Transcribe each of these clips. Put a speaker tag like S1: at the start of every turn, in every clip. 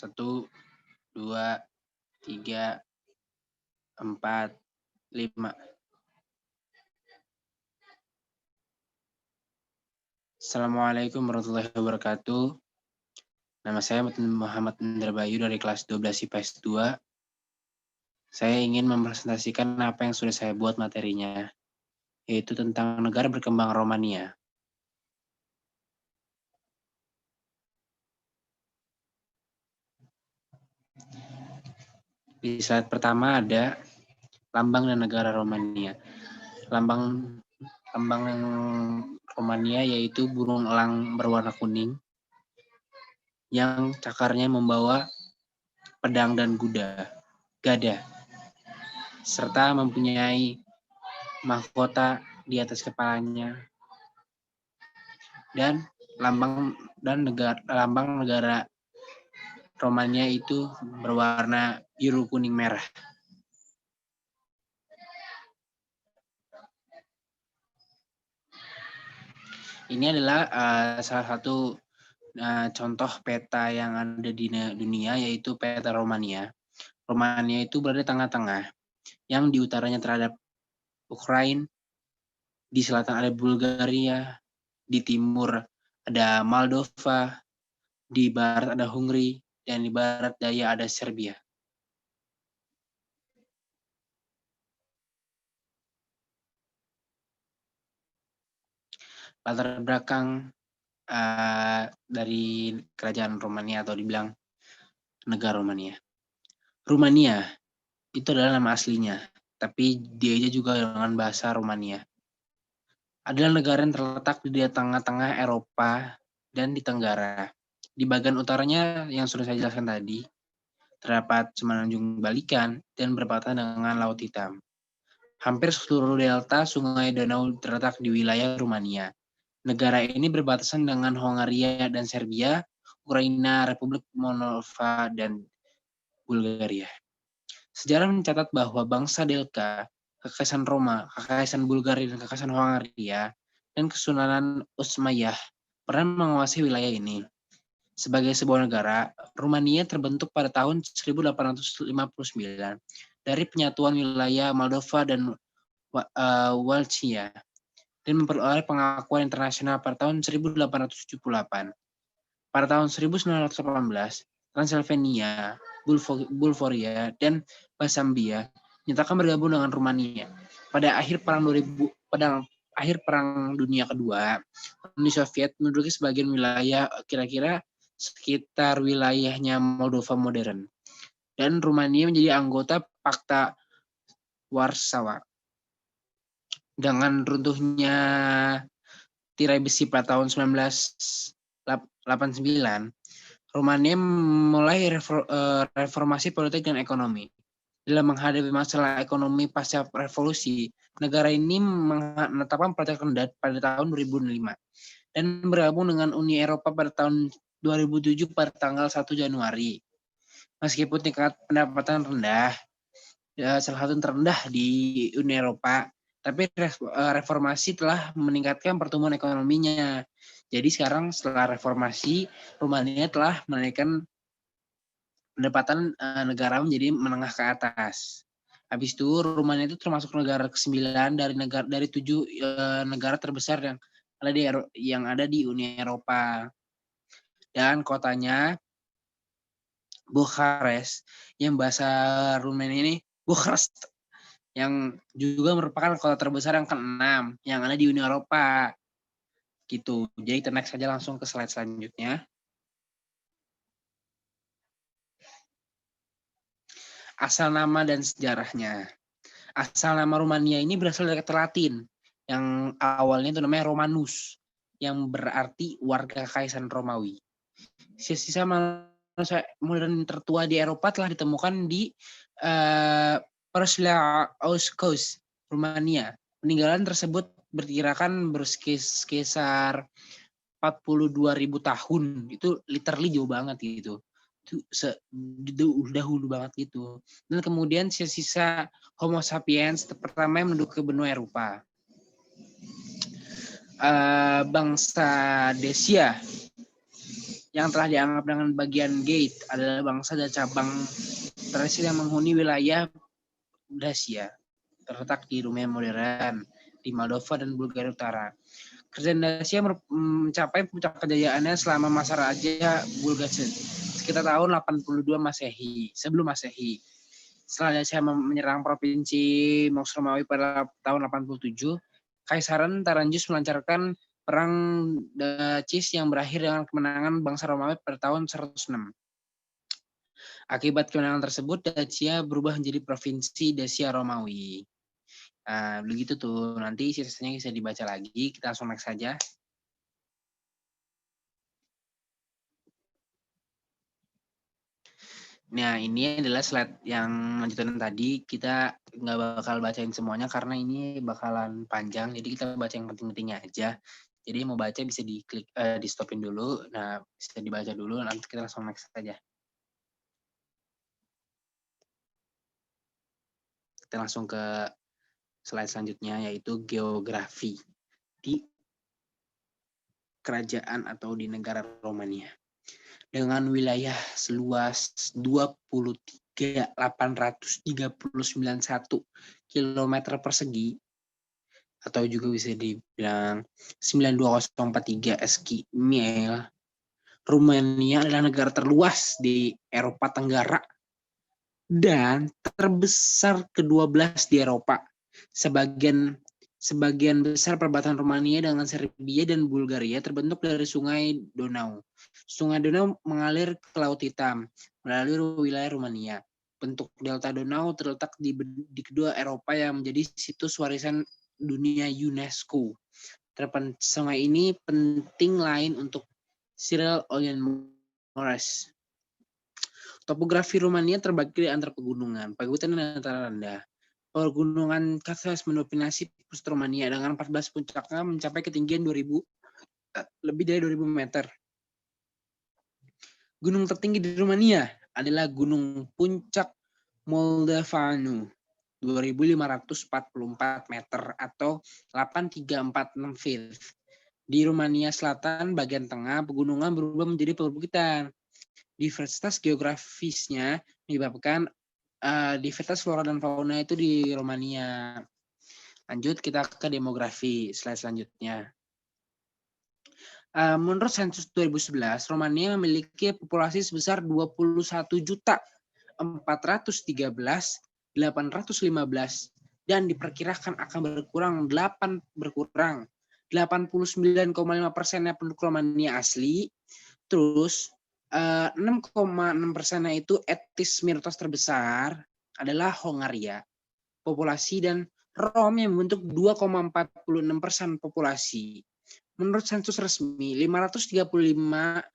S1: 1, 2, 3, 4, 5. Assalamualaikum warahmatullahi wabarakatuh. Nama saya Muhammad Indra Bayu dari kelas 12 IPS 2. Saya ingin mempresentasikan apa yang sudah saya buat materinya, yaitu tentang negara berkembang Romania. Di slide pertama ada lambang dan negara Romania. Lambang Romania yaitu burung elang berwarna kuning yang cakarnya membawa pedang dan gada, serta mempunyai mahkota di atas kepalanya. Dan lambang negara Romania itu berwarna biru kuning merah. Ini adalah salah satu contoh peta yang ada di dunia, yaitu peta Romania. Romania itu berada di tengah-tengah, yang di utaranya terhadap Ukraina, di selatan ada Bulgaria, di timur ada Moldova, di barat ada Hungary, dan di barat daya ada Serbia. Latar belakang dari kerajaan Romania atau dibilang negara Romania. Rumania itu adalah nama aslinya, tapi dia juga dengan bahasa Romania. Adalah negara yang terletak di tengah-tengah Eropa dan di Tenggara. Di bagian utaranya yang sudah saya jelaskan tadi, terdapat Semenanjung Balikan dan berbatasan dengan Laut Hitam. Hampir seluruh delta Sungai Danau terletak di wilayah Rumania. Negara ini berbatasan dengan Hongaria dan Serbia, Ukraina, Republik Moldova, dan Bulgaria. Sejarah mencatat bahwa bangsa Delta, Kekaisaran Roma, Kekaisaran Bulgaria, dan Kekaisaran Hongaria, dan Kesultanan Utsmaniyah pernah menguasai wilayah ini. Sebagai sebuah negara, Rumania terbentuk pada tahun 1859 dari penyatuan wilayah Moldova dan Walchia dan memperoleh pengakuan internasional pada tahun 1878. Pada tahun 1918, Transylvania, Bulgaria, dan Basambia menyatakan bergabung dengan Rumania. Pada akhir Perang Dunia Kedua, Uni Soviet menduduki sebagian wilayah kira-kira sekitar wilayahnya Moldova modern. Dan Rumania menjadi anggota Pakta Warsawa. Dengan runtuhnya tirai besi pada tahun 1989, Rumania mulai reformasi politik dan ekonomi. Dalam menghadapi masalah ekonomi pasca revolusi, negara ini menetapkan pajak rendah pada tahun 2005 dan bergabung dengan Uni Eropa pada tahun 2007 pada tanggal 1 Januari. Meskipun tingkat pendapatan rendah, salah satu terendah di Uni Eropa, tapi reformasi telah meningkatkan pertumbuhan ekonominya. Jadi sekarang setelah reformasi, Rumania telah menaikkan pendapatan negara menjadi menengah ke atas. Habis itu Rumania itu termasuk negara ke-9 dari 7 negara terbesar yang ada di Uni Eropa. Dan kotanya Bucharest, yang bahasa Rumania ini Bucharest, yang juga merupakan kota terbesar yang ke-6 yang ada di Uni Eropa. Gitu. Jadi kita next saja langsung ke slide selanjutnya. Asal nama dan sejarahnya. Asal nama Rumania ini berasal dari kata Latin yang awalnya itu namanya Romanus, yang berarti warga Kekaisaran Romawi. Sisa manusia modern tertua di Eropa telah ditemukan di Perslauskas, Rumania. Peninggalan tersebut berkirakan berkisar 42.000 tahun. Itu literally jauh banget gitu. Itu dahulu banget gitu. Dan kemudian sisa Homo sapiens pertama yang menduduki benua Eropa. Bangsa Dacia yang telah dianggap dengan bagian Gate adalah bangsa dan cabang terakhir yang menghuni wilayah Dacia, terletak di Rumania modern, di Moldova dan Bulgaria Utara. Kerajaan Dacia mencapai puncak kejayaannya selama masa Raja Bulgaria sekitar tahun 82 Masehi, sebelum Masehi. Setelah Dacia menyerang provinsi Moks Romawi pada tahun 87, Kaisaran Taranjus melancarkan perang Dacis yang berakhir dengan kemenangan bangsa Romawi pada tahun 106. Akibat kemenangan tersebut, Dacia berubah menjadi provinsi Dacia Romawi. Nah, begitu tuh. Nanti sisanya bisa dibaca lagi. Kita langsung next saja. Nah, ini adalah slide yang lanjutan tadi. Kita nggak bakal bacain semuanya karena ini bakalan panjang. Jadi kita baca yang penting-pentingnya aja. Jadi mau baca bisa diklik, di stopin dulu. Nah, bisa dibaca dulu. Nanti kita langsung next saja. Kita langsung ke slide selanjutnya, yaitu geografi di kerajaan atau di negara Romania. Dengan wilayah seluas 23.839 km persegi, atau juga bisa dibilang 92043 ski mil, Rumania adalah negara terluas di Eropa Tenggara dan terbesar ke-12 di Eropa. Sebagian besar perbatasan Rumania dengan Serbia dan Bulgaria terbentuk dari Sungai Donau. Sungai Donau mengalir ke Laut Hitam melalui wilayah Rumania. Bentuk delta Donau terletak di kedua Eropa yang menjadi situs warisan dunia UNESCO. Sungai ini penting lain untuk Cyril Oyen Morris. Topografi Rumania terbagi antara pegunungan, pagutan dan dataran rendah. Pegunungan Kartels mendominasi pusat Rumania dengan 14 puncaknya mencapai ketinggian lebih dari 2000 meter. Gunung tertinggi di Rumania adalah Gunung Puncak Moldavanu, 2544 meter atau 8346 feet. Di Rumania Selatan bagian tengah pegunungan berubah menjadi perbukitan. Diversitas geografisnya menyebabkan diversitas flora dan fauna itu di Romania. Lanjut kita ke demografi, slide selanjutnya. Menurut sensus 2011, Romania memiliki populasi sebesar 21.413.815 dan diperkirakan akan berkurang 89,5%-nya penduduk Romania asli. Terus 6,6%-nya itu etnis minoritas terbesar adalah Hongaria. Populasi dan Rom yang membentuk 2,46% populasi. Menurut sensus resmi, 535,250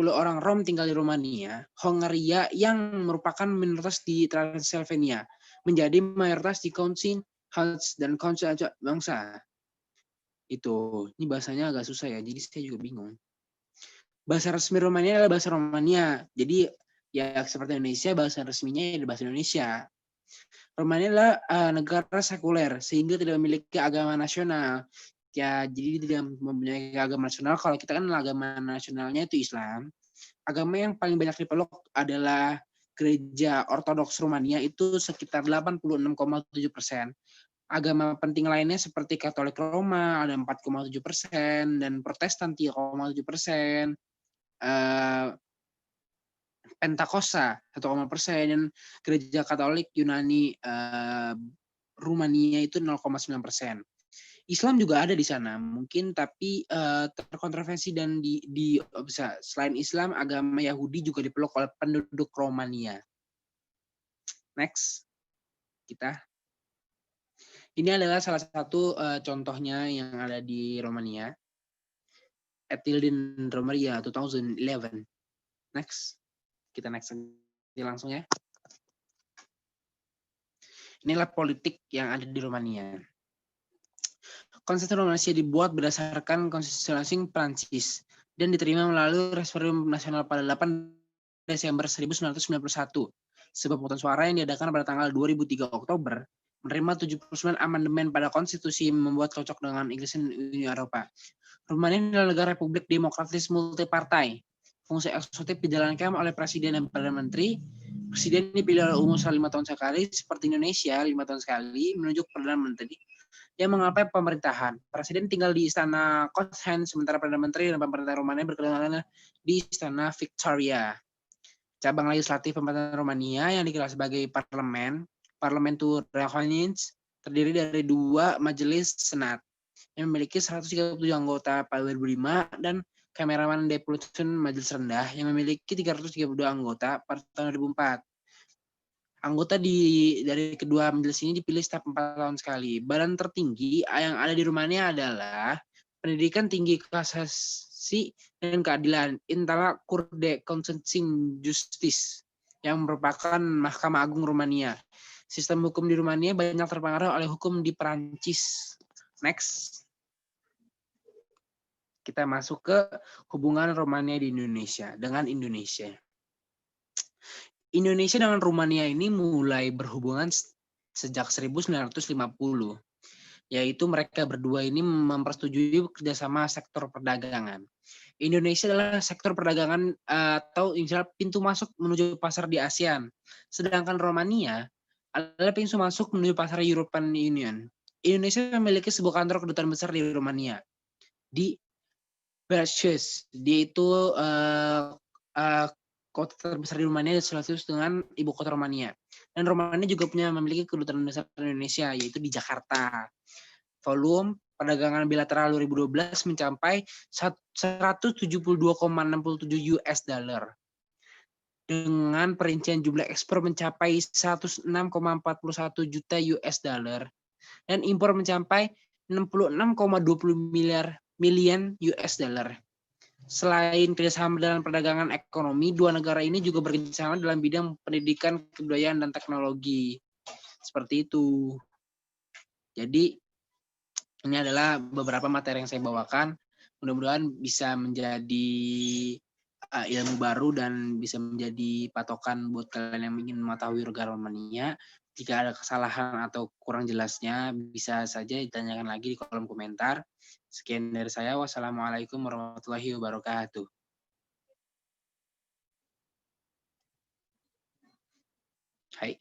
S1: orang Rom tinggal di Romania. Hongaria yang merupakan minoritas di Transylvania menjadi mayoritas di Council House dan Council bangsa. Ini bahasanya agak susah ya, jadi saya juga bingung. Bahasa resmi Romania adalah bahasa Romania. Jadi ya seperti Indonesia, bahasa resminya adalah bahasa Indonesia. Romania adalah negara sekuler sehingga tidak memiliki agama nasional. Ya, jadi tidak mempunyai agama nasional. Kalau kita kan agama nasionalnya itu Islam. Agama yang paling banyak dipeluk adalah Gereja Ortodoks Rumania itu sekitar 86,7%. Agama penting lainnya seperti Katolik Roma ada 4,7% dan Protestan 3,7%. Pentakosta 1,% dan Gereja Katolik Yunani Rumania itu 0,9%. Islam juga ada di sana mungkin, tapi terkontroversi dan selain Islam agama Yahudi juga dipeluk oleh penduduk Romania. Next kita. Ini adalah salah satu contohnya yang ada di Romania. Etildin Romania 2011. Next. Kita next langsung ya. Inilah politik yang ada di Romania. Konstitusi Romania dibuat berdasarkan konstitusi Prancis dan diterima melalui referendum nasional pada 8 Desember 1991. Sebab pemungutan suara yang diadakan pada tanggal 2003 Oktober menerima 79 amandemen pada konstitusi membuat cocok dengan Inggris dan Uni Eropa. Rumania adalah negara republik demokratis multipartai. Fungsi eksekutif dijalankan oleh presiden dan perdana menteri. Presiden dipilih oleh umum selama 5 tahun sekali, seperti Indonesia 5 tahun sekali, menunjuk perdana menteri yang mengapai pemerintahan. Presiden tinggal di istana Koshen, sementara perdana menteri dan pemerintah Rumania berkenalan di istana Victoria. Cabang legislatif pemerintahan Rumania yang dikenal sebagai parlemen, Parlamentul Regions, terdiri dari 2 majelis senat yang memiliki 137 anggota pada 2005 dan Kameraman Deputation Majelis Rendah yang memiliki 332 anggota pada tahun 2004. Anggota dari kedua majelis ini dipilih setiap 4 tahun sekali. Badan tertinggi yang ada di Rumania adalah Pendidikan Tinggi Kasasi dan Keadilan, Intala Cour de Consensing Justice, yang merupakan Mahkamah Agung Rumania. Sistem hukum di Rumania banyak terpengaruh oleh hukum di Perancis. Next. Kita masuk ke hubungan Rumania di Indonesia dengan Indonesia. Indonesia dengan Rumania ini mulai berhubungan sejak 1950, yaitu mereka berdua ini mempersetujui kerjasama sektor perdagangan. Indonesia adalah sektor perdagangan atau istilah pintu masuk menuju pasar di ASEAN, sedangkan Romania adalah pintu masuk menuju pasar European Union. Indonesia memiliki sebuah kantor kedutaan besar di Romania, di Bucharest. Dia itu kota terbesar di Rumania sekaligus dengan ibu kota Romania. Dan Romania juga memiliki kedutaan besar di Indonesia, yaitu di Jakarta. Volume perdagangan bilateral 2012 mencapai 172,67 US dollar. Dengan perincian jumlah ekspor mencapai 106,41 juta US dollar dan impor mencapai 66,20 miliar US dollar. Selain kerjasama dalam perdagangan ekonomi, dua negara ini juga bekerjasama dalam bidang pendidikan, kebudayaan, dan teknologi. Seperti itu. Jadi, ini adalah beberapa materi yang saya bawakan. Mudah-mudahan bisa menjadi ilmu baru dan bisa menjadi patokan buat kalian yang ingin mengetahui negara Romania. Jika ada kesalahan atau kurang jelasnya, bisa saja ditanyakan lagi di kolom komentar. Sekian dari saya. Wassalamualaikum warahmatullahi wabarakatuh. Hai.